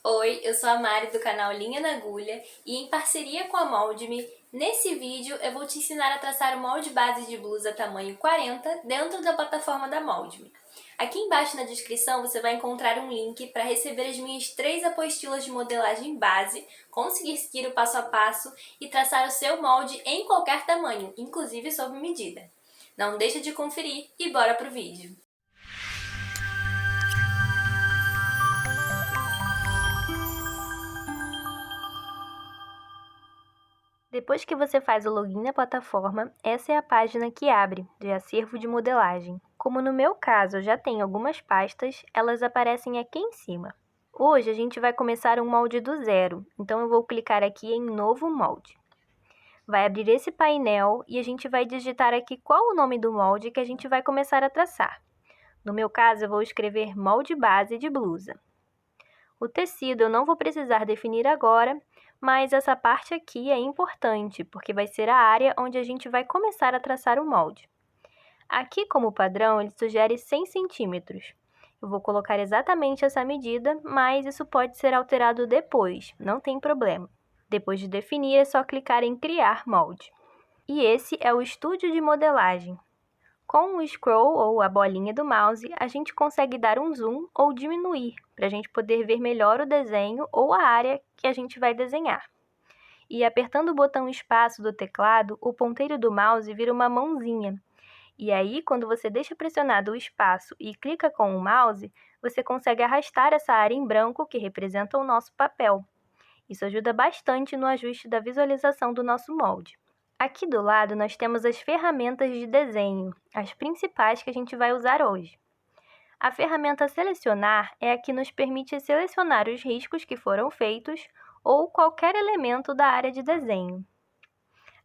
Oi, eu sou a Mari do canal Linha na Agulha e em parceria com a Mold-Me, nesse vídeo eu vou te ensinar a traçar o molde base de blusa tamanho 40 dentro da plataforma da Mold-Me. Aqui embaixo na descrição você vai encontrar um link para receber as minhas 3 apostilas de modelagem base, conseguir seguir o passo a passo e traçar o seu molde em qualquer tamanho, inclusive sob medida. Não deixa de conferir e bora pro vídeo! Depois que você faz o login na plataforma, essa é a página que abre, de acervo de modelagem. Como no meu caso eu já tenho algumas pastas, elas aparecem aqui em cima. Hoje a gente vai começar um molde do zero, então eu vou clicar aqui em Novo Molde. Vai abrir esse painel e a gente vai digitar aqui qual o nome do molde que a gente vai começar a traçar. No meu caso eu vou escrever molde base de blusa. O tecido eu não vou precisar definir agora, mas essa parte aqui é importante, porque vai ser a área onde a gente vai começar a traçar o molde. Aqui, como padrão, ele sugere 100 centímetros. Eu vou colocar exatamente essa medida, mas isso pode ser alterado depois, não tem problema. Depois de definir, é só clicar em Criar Molde. E esse é o estúdio de modelagem. Com o scroll, ou a bolinha do mouse, a gente consegue dar um zoom ou diminuir, para a gente poder ver melhor o desenho ou a área que a gente vai desenhar. E apertando o botão espaço do teclado, o ponteiro do mouse vira uma mãozinha. E aí, quando você deixa pressionado o espaço e clica com o mouse, você consegue arrastar essa área em branco que representa o nosso papel. Isso ajuda bastante no ajuste da visualização do nosso molde. Aqui do lado nós temos as ferramentas de desenho, as principais que a gente vai usar hoje. A ferramenta Selecionar é a que nos permite selecionar os riscos que foram feitos ou qualquer elemento da área de desenho.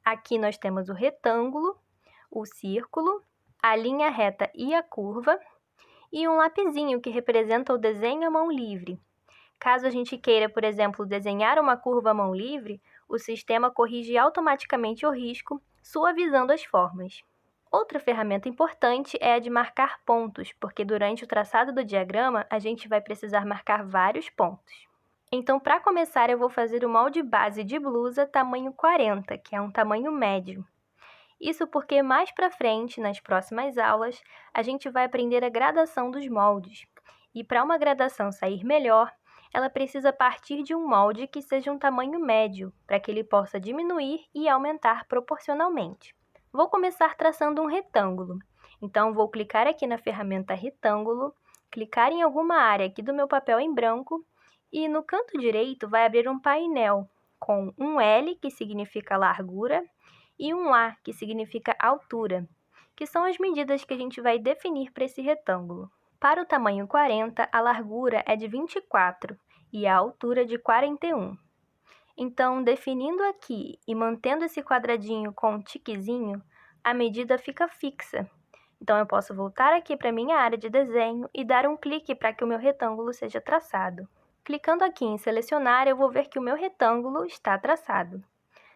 Aqui nós temos o retângulo, o círculo, a linha reta e a curva, e um lapisinho que representa o desenho à mão livre. Caso a gente queira, por exemplo, desenhar uma curva à mão livre, o sistema corrige automaticamente o risco, suavizando as formas. Outra ferramenta importante é a de marcar pontos, porque durante o traçado do diagrama, a gente vai precisar marcar vários pontos. Então, para começar, eu vou fazer o molde base de blusa tamanho 40, que é um tamanho médio. Isso porque mais para frente, nas próximas aulas, a gente vai aprender a gradação dos moldes. E para uma gradação sair melhor, ela precisa partir de um molde que seja um tamanho médio, para que ele possa diminuir e aumentar proporcionalmente. Vou começar traçando um retângulo. Então, vou clicar aqui na ferramenta Retângulo, clicar em alguma área aqui do meu papel em branco, e no canto direito vai abrir um painel com um L, que significa largura, e um A, que significa altura, que são as medidas que a gente vai definir para esse retângulo. Para o tamanho 40, a largura é de 24 e a altura de 41. Então, definindo aqui e mantendo esse quadradinho com um tiquezinho, a medida fica fixa. Então, eu posso voltar aqui para a minha área de desenho e dar um clique para que o meu retângulo seja traçado. Clicando aqui em Selecionar, eu vou ver que o meu retângulo está traçado.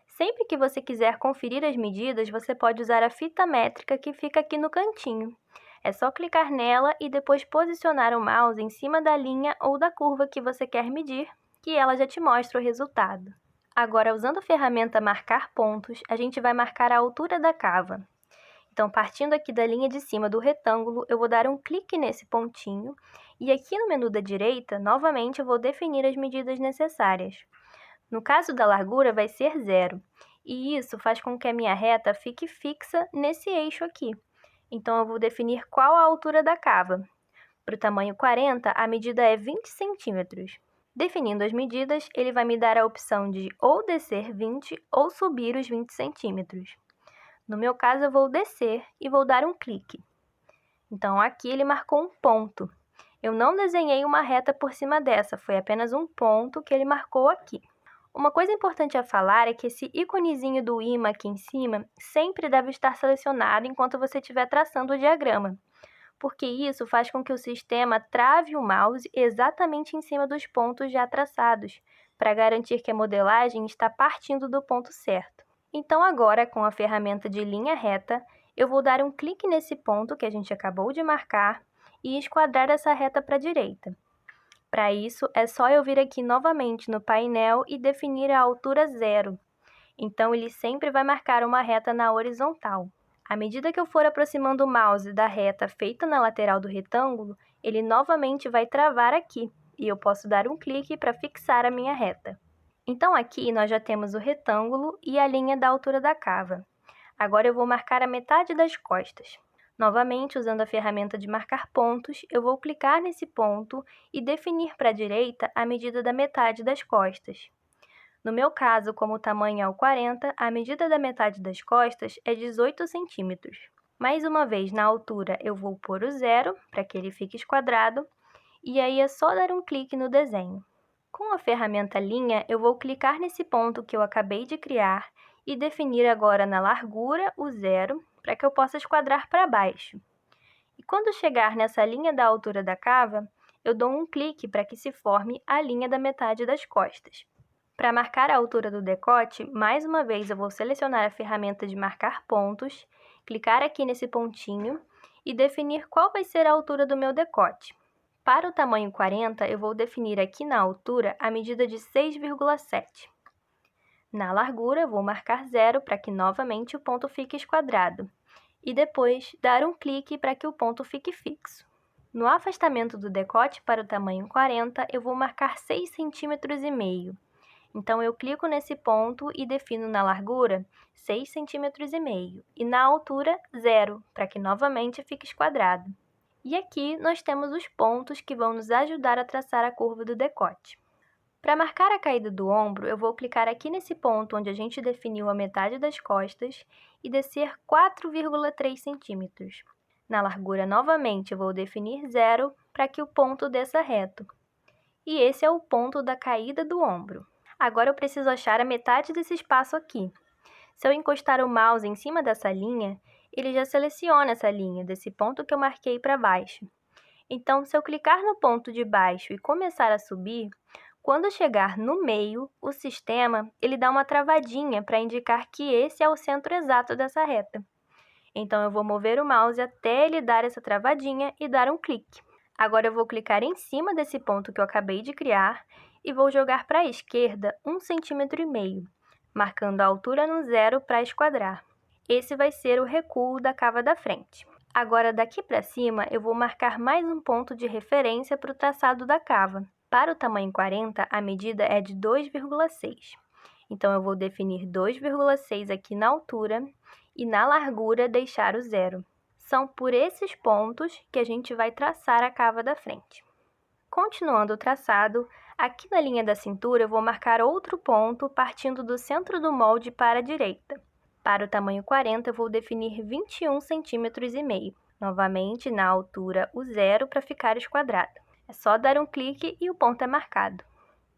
Sempre que você quiser conferir as medidas, você pode usar a fita métrica que fica aqui no cantinho. É só clicar nela e depois posicionar o mouse em cima da linha ou da curva que você quer medir, que ela já te mostra o resultado. Agora, usando a ferramenta Marcar Pontos, a gente vai marcar a altura da cava. Então, partindo aqui da linha de cima do retângulo, eu vou dar um clique nesse pontinho e aqui no menu da direita, novamente, eu vou definir as medidas necessárias. No caso da largura, vai ser 0, e isso faz com que a minha reta fique fixa nesse eixo aqui. Então, eu vou definir qual a altura da cava. Para o tamanho 40, a medida é 20 centímetros. Definindo as medidas, ele vai me dar a opção de ou descer 20 ou subir os 20 centímetros. No meu caso, eu vou descer e vou dar um clique. Então, aqui ele marcou um ponto. Eu não desenhei uma reta por cima dessa, foi apenas um ponto que ele marcou aqui. Uma coisa importante a falar é que esse íconezinho do imã aqui em cima sempre deve estar selecionado enquanto você estiver traçando o diagrama, porque isso faz com que o sistema trave o mouse exatamente em cima dos pontos já traçados, para garantir que a modelagem está partindo do ponto certo. Então agora, com a ferramenta de linha reta, eu vou dar um clique nesse ponto que a gente acabou de marcar e esquadrar essa reta para a direita. Para isso, é só eu vir aqui novamente no painel e definir a altura 0. Então, ele sempre vai marcar uma reta na horizontal. À medida que eu for aproximando o mouse da reta feita na lateral do retângulo, ele novamente vai travar aqui, e eu posso dar um clique para fixar a minha reta. Então, aqui nós já temos o retângulo e a linha da altura da cava. Agora eu vou marcar a metade das costas. Novamente, usando a ferramenta de marcar pontos, eu vou clicar nesse ponto e definir para a direita a medida da metade das costas. No meu caso, como o tamanho é o 40, a medida da metade das costas é 18 centímetros. Mais uma vez, na altura, eu vou pôr o 0 para que ele fique esquadrado, e aí é só dar um clique no desenho. Com a ferramenta linha, eu vou clicar nesse ponto que eu acabei de criar e definir agora na largura o 0 para que eu possa esquadrar para baixo. E quando chegar nessa linha da altura da cava, eu dou um clique para que se forme a linha da metade das costas. Para marcar a altura do decote, mais uma vez eu vou selecionar a ferramenta de marcar pontos, clicar aqui nesse pontinho e definir qual vai ser a altura do meu decote. Para o tamanho 40, eu vou definir aqui na altura a medida de 6,7. Na largura, eu vou marcar 0 para que novamente o ponto fique esquadrado. E depois, dar um clique para que o ponto fique fixo. No afastamento do decote para o tamanho 40, eu vou marcar 6,5 cm. Então, eu clico nesse ponto e defino na largura 6,5 cm e na altura 0, para que novamente fique esquadrado. E aqui nós temos os pontos que vão nos ajudar a traçar a curva do decote. Para marcar a caída do ombro, eu vou clicar aqui nesse ponto onde a gente definiu a metade das costas e descer 4,3 centímetros. Na largura, novamente, eu vou definir 0 para que o ponto desça reto. E esse é o ponto da caída do ombro. Agora eu preciso achar a metade desse espaço aqui. Se eu encostar o mouse em cima dessa linha, ele já seleciona essa linha, desse ponto que eu marquei para baixo. Então, se eu clicar no ponto de baixo e começar a subir, quando chegar no meio, o sistema ele dá uma travadinha para indicar que esse é o centro exato dessa reta. Então, eu vou mover o mouse até ele dar essa travadinha e dar um clique. Agora, eu vou clicar em cima desse ponto que eu acabei de criar e vou jogar para a esquerda 1,5 cm, marcando a altura no 0 para esquadrar. Esse vai ser o recuo da cava da frente. Agora, daqui para cima, eu vou marcar mais um ponto de referência para o traçado da cava. Para o tamanho 40, a medida é de 2,6. Então, eu vou definir 2,6 aqui na altura e na largura deixar o 0. São por esses pontos que a gente vai traçar a cava da frente. Continuando o traçado, aqui na linha da cintura eu vou marcar outro ponto partindo do centro do molde para a direita. Para o tamanho 40, eu vou definir 21,5 cm. Novamente, na altura, o 0 para ficar esquadrado. É só dar um clique e o ponto é marcado.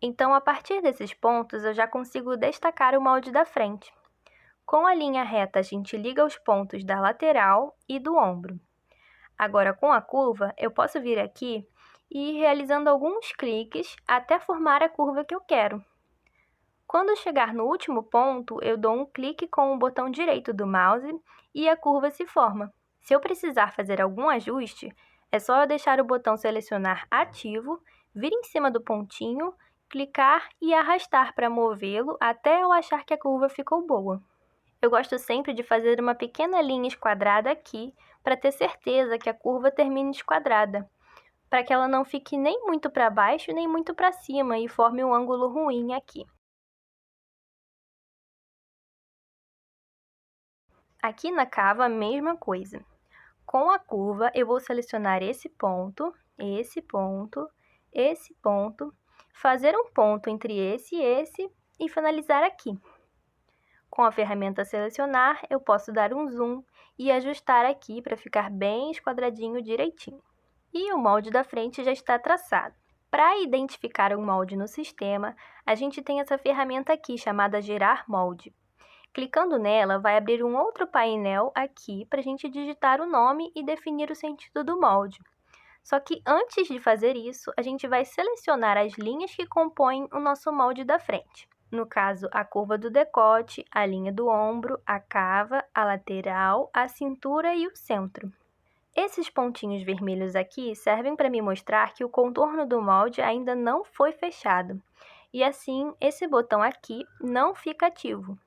Então, a partir desses pontos, eu já consigo destacar o molde da frente. Com a linha reta, a gente liga os pontos da lateral e do ombro. Agora, com a curva, eu posso vir aqui e ir realizando alguns cliques até formar a curva que eu quero. Quando chegar no último ponto, eu dou um clique com o botão direito do mouse e a curva se forma. Se eu precisar fazer algum ajuste, é só eu deixar o botão selecionar ativo, vir em cima do pontinho, clicar e arrastar para movê-lo até eu achar que a curva ficou boa. Eu gosto sempre de fazer uma pequena linha esquadrada aqui para ter certeza que a curva termine esquadrada, para que ela não fique nem muito para baixo nem muito para cima e forme um ângulo ruim aqui. Aqui na cava, a mesma coisa. Com a curva, eu vou selecionar esse ponto, fazer um ponto entre esse e esse e finalizar aqui. Com a ferramenta selecionar, eu posso dar um zoom e ajustar aqui para ficar bem esquadradinho direitinho. E o molde da frente já está traçado. Para identificar um molde no sistema, a gente tem essa ferramenta aqui chamada Gerar Molde. Clicando nela, vai abrir um outro painel aqui para a gente digitar o nome e definir o sentido do molde. Só que antes de fazer isso, a gente vai selecionar as linhas que compõem o nosso molde da frente. No caso, a curva do decote, a linha do ombro, a cava, a lateral, a cintura e o centro. Esses pontinhos vermelhos aqui servem para me mostrar que o contorno do molde ainda não foi fechado. E assim, esse botão aqui não fica ativo.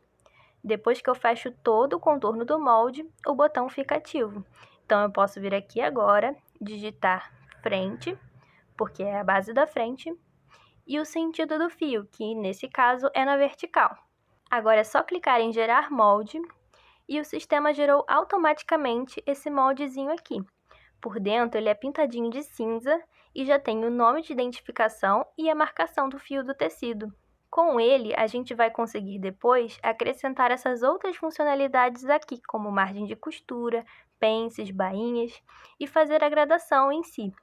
Depois que eu fecho todo o contorno do molde, o botão fica ativo. Então, eu posso vir aqui agora, digitar frente, porque é a base da frente, e o sentido do fio, que nesse caso é na vertical. Agora é só clicar em gerar molde e o sistema gerou automaticamente esse moldezinho aqui. Por dentro ele é pintadinho de cinza e já tem o nome de identificação e a marcação do fio do tecido. Com ele, a gente vai conseguir depois acrescentar essas outras funcionalidades aqui, como margem de costura, pences, bainhas e fazer a gradação em si.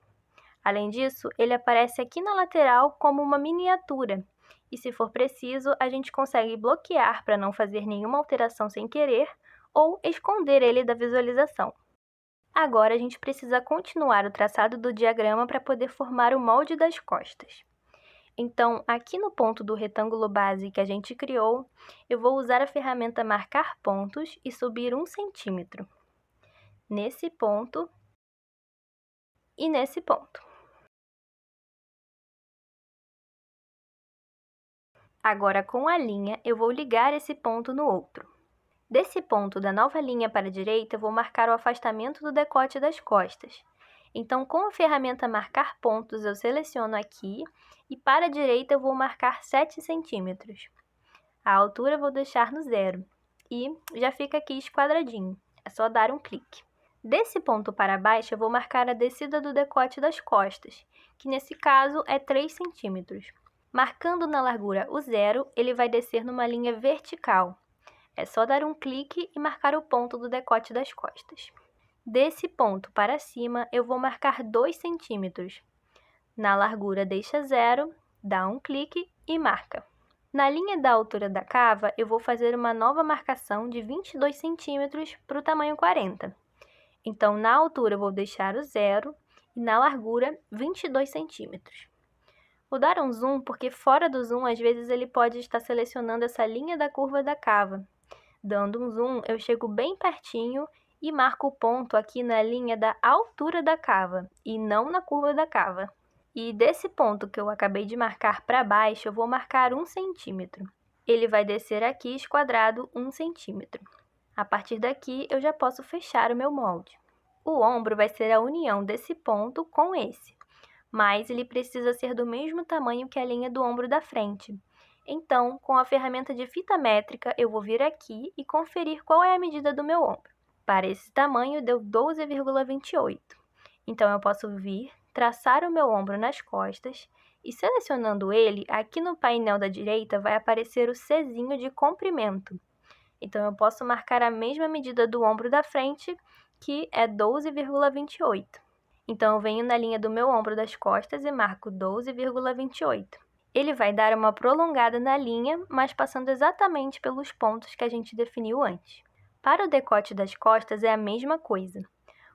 Além disso, ele aparece aqui na lateral como uma miniatura. E se for preciso, a gente consegue bloquear para não fazer nenhuma alteração sem querer ou esconder ele da visualização. Agora a gente precisa continuar o traçado do diagrama para poder formar o molde das costas. Então, aqui no ponto do retângulo base que a gente criou, eu vou usar a ferramenta Marcar Pontos e subir 1 centímetro. Nesse ponto e nesse ponto. Agora, com a linha, eu vou ligar esse ponto no outro. Desse ponto da nova linha para a direita, eu vou marcar o afastamento do decote das costas. Então, com a ferramenta Marcar Pontos, eu seleciono aqui e para a direita eu vou marcar 7 centímetros. A altura eu vou deixar no 0 e já fica aqui esquadradinho, é só dar um clique. Desse ponto para baixo eu vou marcar a descida do decote das costas, que nesse caso é 3 centímetros. Marcando na largura o 0, ele vai descer numa linha vertical. É só dar um clique e marcar o ponto do decote das costas. Desse ponto para cima, eu vou marcar 2 centímetros. Na largura deixa 0, dá um clique e marca. Na linha da altura da cava, eu vou fazer uma nova marcação de 22 centímetros para o tamanho 40. Então, na altura eu vou deixar o 0 e na largura 22 centímetros. Vou dar um zoom porque fora do zoom, às vezes ele pode estar selecionando essa linha da curva da cava. Dando um zoom, eu chego bem pertinho e marco o ponto aqui na linha da altura da cava e não na curva da cava. E desse ponto que eu acabei de marcar para baixo, eu vou marcar 1 centímetro. Ele vai descer aqui esquadrado 1 centímetro. A partir daqui, eu já posso fechar o meu molde. O ombro vai ser a união desse ponto com esse, mas ele precisa ser do mesmo tamanho que a linha do ombro da frente. Então, com a ferramenta de fita métrica, eu vou vir aqui e conferir qual é a medida do meu ombro. Para esse tamanho, deu 12,28. Então, eu posso vir, traçar o meu ombro nas costas e selecionando ele, aqui no painel da direita vai aparecer o Czinho de comprimento. Então, eu posso marcar a mesma medida do ombro da frente, que é 12,28. Então, eu venho na linha do meu ombro das costas e marco 12,28. Ele vai dar uma prolongada na linha, mas passando exatamente pelos pontos que a gente definiu antes. Para o decote das costas é a mesma coisa.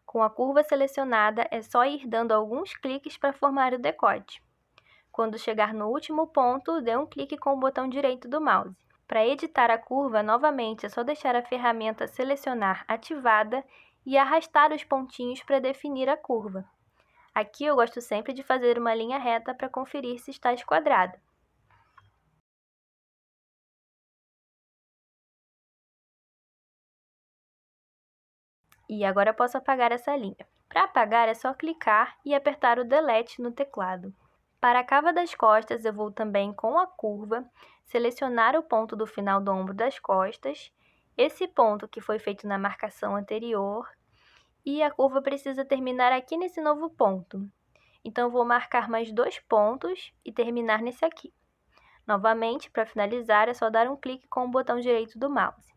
Com a curva selecionada, é só ir dando alguns cliques para formar o decote. Quando chegar no último ponto, dê um clique com o botão direito do mouse. Para editar a curva, novamente, é só deixar a ferramenta Selecionar ativada e arrastar os pontinhos para definir a curva. Aqui eu gosto sempre de fazer uma linha reta para conferir se está esquadrada. E agora eu posso apagar essa linha. Para apagar é só clicar e apertar o Delete no teclado. Para a cava das costas, eu vou também com a curva, selecionar o ponto do final do ombro das costas, esse ponto que foi feito na marcação anterior, e a curva precisa terminar aqui nesse novo ponto. Então, eu vou marcar mais 2 pontos e terminar nesse aqui. Novamente, para finalizar, é só dar um clique com o botão direito do mouse.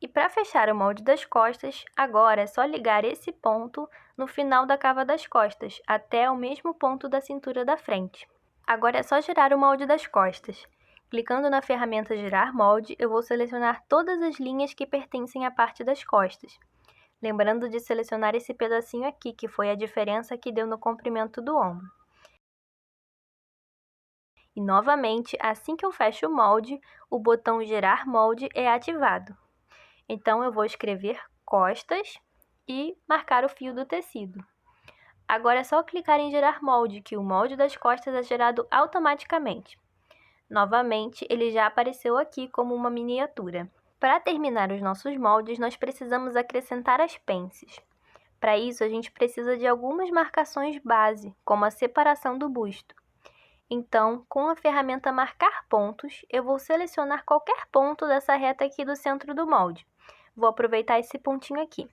E para fechar o molde das costas, agora é só ligar esse ponto no final da cava das costas, até o mesmo ponto da cintura da frente. Agora é só girar o molde das costas. Clicando na ferramenta Girar Molde, eu vou selecionar todas as linhas que pertencem à parte das costas. Lembrando de selecionar esse pedacinho aqui, que foi a diferença que deu no comprimento do ombro. E novamente, assim que eu fecho o molde, o botão Gerar Molde é ativado. Então, eu vou escrever costas e marcar o fio do tecido. Agora é só clicar em Gerar Molde, que o molde das costas é gerado automaticamente. Novamente, ele já apareceu aqui como uma miniatura. Para terminar os nossos moldes, nós precisamos acrescentar as pences. Para isso, a gente precisa de algumas marcações base, como a separação do busto. Então, com a ferramenta Marcar Pontos, eu vou selecionar qualquer ponto dessa reta aqui do centro do molde. Vou aproveitar esse pontinho aqui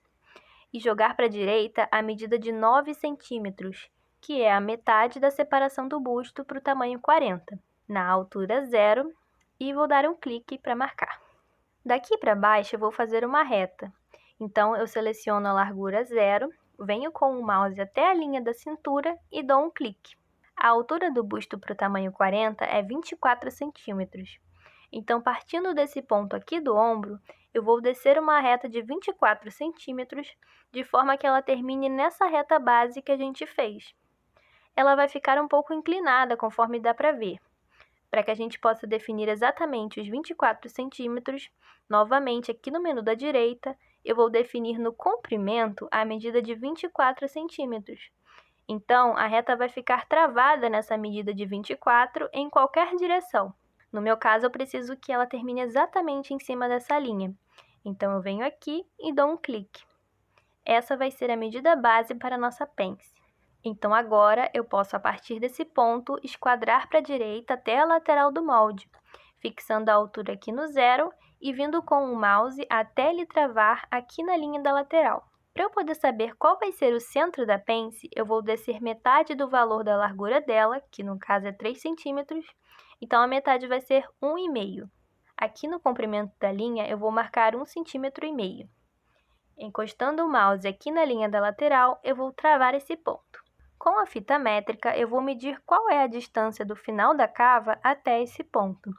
e jogar para a direita a medida de 9 centímetros, que é a metade da separação do busto para o tamanho 40, na altura 0, e vou dar um clique para marcar. Daqui para baixo eu vou fazer uma reta, então eu seleciono a largura 0, venho com o mouse até a linha da cintura e dou um clique. A altura do busto para o tamanho 40 é 24 centímetros. Então, partindo desse ponto aqui do ombro, eu vou descer uma reta de 24 centímetros, de forma que ela termine nessa reta base que a gente fez. Ela vai ficar um pouco inclinada, conforme dá para ver. Para que a gente possa definir exatamente os 24 centímetros, novamente aqui no menu da direita, eu vou definir no comprimento a medida de 24 centímetros. Então, a reta vai ficar travada nessa medida de 24 em qualquer direção. No meu caso, eu preciso que ela termine exatamente em cima dessa linha. Então, eu venho aqui e dou um clique. Essa vai ser a medida base para a nossa pence. Então, agora, eu posso, a partir desse ponto, esquadrar para a direita até a lateral do molde, fixando a altura aqui no 0 e vindo com o mouse até ele travar aqui na linha da lateral. Para eu poder saber qual vai ser o centro da pence, eu vou descer metade do valor da largura dela, que no caso é 3 centímetros, então a metade vai ser 1,5. Aqui no comprimento da linha, eu vou marcar 1,5 centímetro. Encostando o mouse aqui na linha da lateral, eu vou travar esse ponto. Com a fita métrica, eu vou medir qual é a distância do final da cava até esse ponto.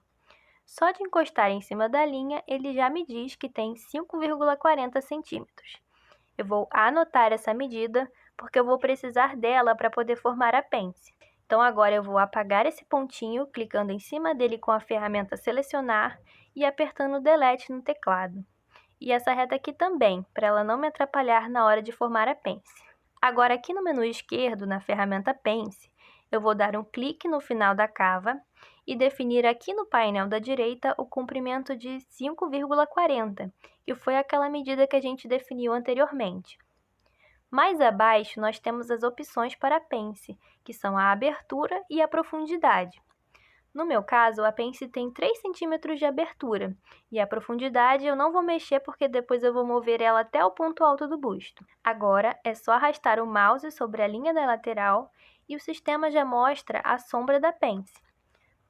Só de encostar em cima da linha, ele já me diz que tem 5,40 centímetros. Eu vou anotar essa medida, porque eu vou precisar dela para poder formar a pence. Então, agora eu vou apagar esse pontinho, clicando em cima dele com a ferramenta Selecionar e apertando o Delete no teclado. E essa reta aqui também, para ela não me atrapalhar na hora de formar a pence. Agora, aqui no menu esquerdo, na ferramenta Pence, eu vou dar um clique no final da cava e definir aqui no painel da direita o comprimento de 5,40, que foi aquela medida que a gente definiu anteriormente. Mais abaixo, nós temos as opções para a pence, que são a abertura e a profundidade. No meu caso, a pence tem 3 centímetros de abertura, e a profundidade eu não vou mexer porque depois eu vou mover ela até o ponto alto do busto. Agora, é só arrastar o mouse sobre a linha da lateral e o sistema já mostra a sombra da pence.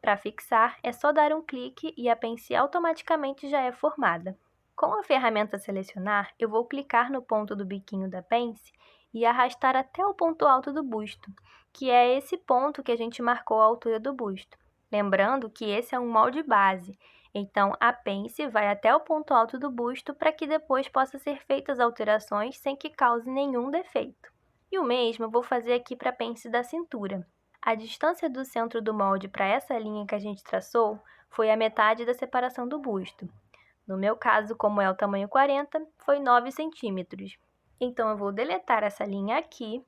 Para fixar, é só dar um clique e a pence automaticamente já é formada. Com a ferramenta Selecionar, eu vou clicar no ponto do biquinho da pence e arrastar até o ponto alto do busto, que é esse ponto que a gente marcou a altura do busto. Lembrando que esse é um molde base, então a pence vai até o ponto alto do busto para que depois possa ser feitas alterações sem que cause nenhum defeito. E o mesmo eu vou fazer aqui para a pence da cintura. A distância do centro do molde para essa linha que a gente traçou foi a metade da separação do busto. No meu caso, como é o tamanho 40, foi 9 centímetros. Então, eu vou deletar essa linha aqui,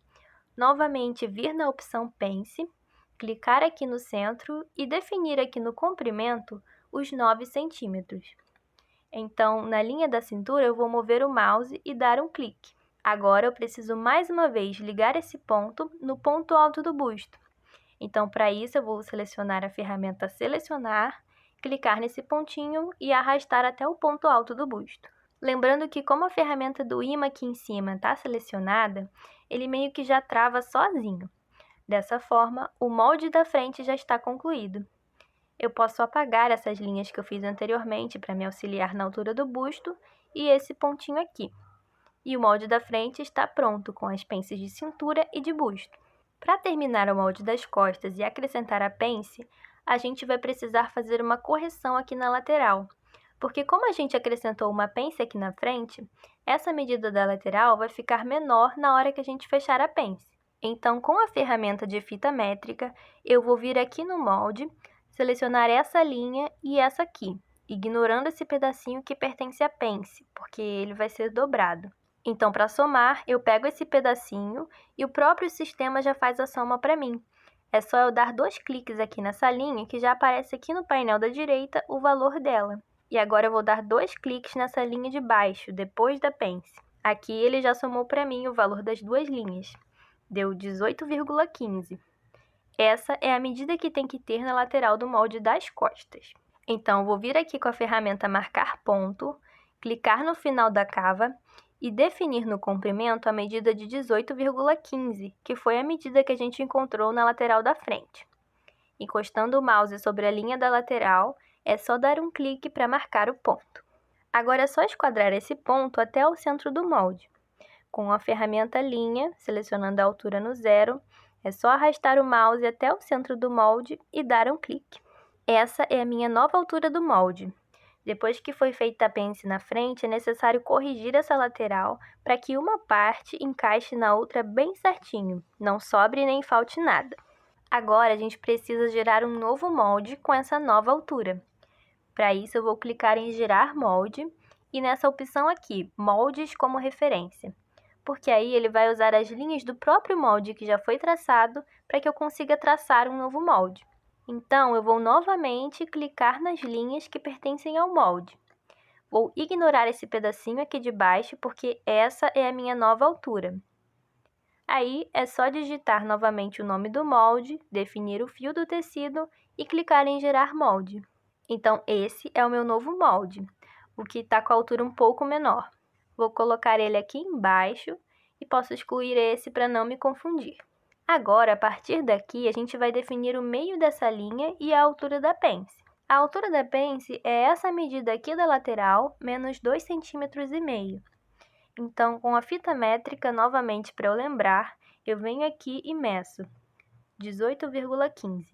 novamente vir na opção Pence, clicar aqui no centro e definir aqui no comprimento os 9 centímetros. Então, na linha da cintura, eu vou mover o mouse e dar um clique. Agora, eu preciso mais uma vez ligar esse ponto no ponto alto do busto. Então, para isso, eu vou selecionar a ferramenta Selecionar, clicar nesse pontinho e arrastar até o ponto alto do busto. Lembrando que como a ferramenta do imã aqui em cima está selecionada, ele meio que já trava sozinho. Dessa forma, o molde da frente já está concluído. Eu posso apagar essas linhas que eu fiz anteriormente para me auxiliar na altura do busto e esse pontinho aqui. E o molde da frente está pronto com as pences de cintura e de busto. Para terminar o molde das costas e acrescentar a pence, a gente vai precisar fazer uma correção aqui na lateral, porque como a gente acrescentou uma pence aqui na frente, essa medida da lateral vai ficar menor na hora que a gente fechar a pence. Então, com a ferramenta de fita métrica, eu vou vir aqui no molde, selecionar essa linha e essa aqui, ignorando esse pedacinho que pertence à pence, porque ele vai ser dobrado. Então, para somar, eu pego esse pedacinho e o próprio sistema já faz a soma para mim. É só eu dar 2 cliques aqui nessa linha que já aparece aqui no painel da direita o valor dela. E agora eu vou dar 2 cliques nessa linha de baixo, depois da pence. Aqui ele já somou para mim o valor das 2 linhas. Deu 18,15. Essa é a medida que tem que ter na lateral do molde das costas. Então, vou vir aqui com a ferramenta Marcar Ponto, clicar no final da cava e definir no comprimento a medida de 18,15, que foi a medida que a gente encontrou na lateral da frente. Encostando o mouse sobre a linha da lateral, é só dar um clique para marcar o ponto. Agora é só esquadrar esse ponto até o centro do molde. Com a ferramenta Linha, selecionando a altura no 0, é só arrastar o mouse até o centro do molde e dar um clique. Essa é a minha nova altura do molde. Depois que foi feita a pence na frente, é necessário corrigir essa lateral para que uma parte encaixe na outra bem certinho, não sobre nem falte nada. Agora a gente precisa gerar um novo molde com essa nova altura. Para isso eu vou clicar em Gerar Molde e nessa opção aqui, Moldes como referência, porque aí ele vai usar as linhas do próprio molde que já foi traçado para que eu consiga traçar um novo molde. Então, eu vou novamente clicar nas linhas que pertencem ao molde. Vou ignorar esse pedacinho aqui de baixo, porque essa é a minha nova altura. Aí, é só digitar novamente o nome do molde, definir o fio do tecido e clicar em Gerar Molde. Então, esse é o meu novo molde, o que está com a altura um pouco menor. Vou colocar ele aqui embaixo e posso excluir esse para não me confundir. Agora, a partir daqui, a gente vai definir o meio dessa linha e a altura da pence. A altura da pence é essa medida aqui da lateral, menos 2,5 cm. Então, com a fita métrica, novamente para eu lembrar, eu venho aqui e meço 18,15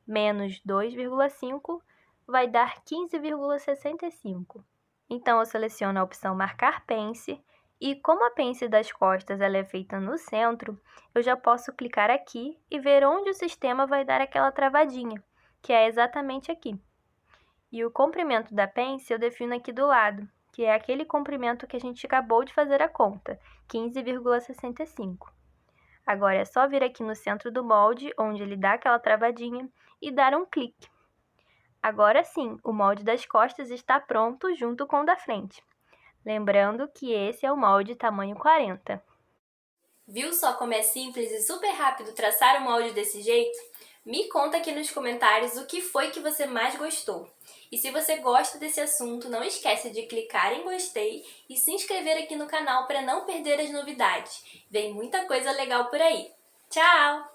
menos 2,5 vai dar 15,65. Então, eu seleciono a opção Marcar Pence e, como a pence das costas ela é feita no centro, eu já posso clicar aqui e ver onde o sistema vai dar aquela travadinha, que é exatamente aqui. E o comprimento da pence eu defino aqui do lado, que é aquele comprimento que a gente acabou de fazer a conta, 15,65. Agora é só vir aqui no centro do molde, onde ele dá aquela travadinha, e dar um clique. Agora sim, o molde das costas está pronto junto com o da frente. Lembrando que esse é o molde tamanho 40. Viu só como é simples e super rápido traçar o molde desse jeito? Me conta aqui nos comentários o que foi que você mais gostou. E se você gosta desse assunto, não esquece de clicar em gostei e se inscrever aqui no canal para não perder as novidades. Vem muita coisa legal por aí. Tchau!